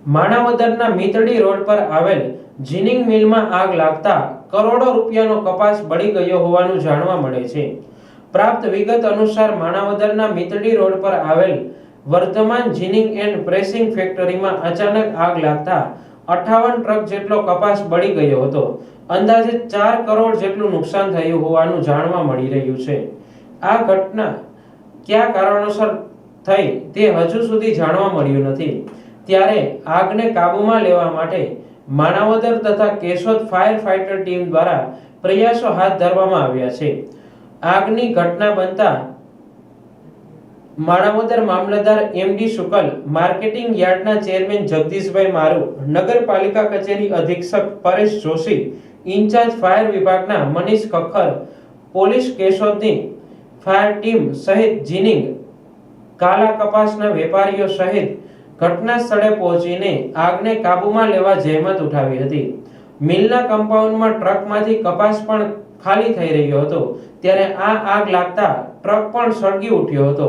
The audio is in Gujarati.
માણાવદરના મીતડી રોડ પર આવેલ જીનિંગ મિલમાં આગ લાગતા કરોડો રૂપિયાનો કપાસ બળી ગયો હોવાનું જાણવા મળે છે. પ્રાપ્ત વિગત અનુસાર માણાવદરના મીતડી રોડ પર આવેલ વર્ધમાન જીનિંગ એન્ડ પ્રેસિંગ ફેક્ટરીમાં અચાનક આગ લાગતા 58 ટ્રક જેટલો કપાસ બળી ગયો હતો. અંદાજે 4 કરોડ જેટલું નુકસાન થયું હોવાનું જાણવા મળી રહ્યું છે. આ ઘટના કયા કારણોસર થઈ તે હજુ સુધી જાણવા મળ્યું નથી. ત્યારે આગને કાબૂમાં લેવા માટે માણાવદર તથા કેશોદ ફાયર ફાઈટર ટીમ દ્વારા પ્રયાસો હાથ ધરવામાં આવ્યા છે. આગની ઘટના બનતા માણાવદર મામલતદાર એમડી શુકલ, માર્કેટિંગ યાર્ડના ચેરમેન જગદીશભાઈ મારુ, નગરપાલિકા કચેરી અધિક્ષક પરેશ જોશી, ઇન્ચાર્જ ફાયર વિભાગના મનીષ ખખ્ખર, પોલીસ કેશોદની ફાયર ટીમ સહિત જીનિંગ કાલા કપાસના વેપારીઓ સહિત ઘટના સ્થળે પહોંચીને આગને કાબૂમાં લેવા જહેમત ઉઠાવી હતી. મિલના કમ્પાઉન્ડમાં ટ્રકમાંથી કપાસ પણ ખાલી થઈ રહ્યો હતો ત્યારે આ આગ લાગતા ટ્રક પણ સળગી ઉઠ્યો હતો.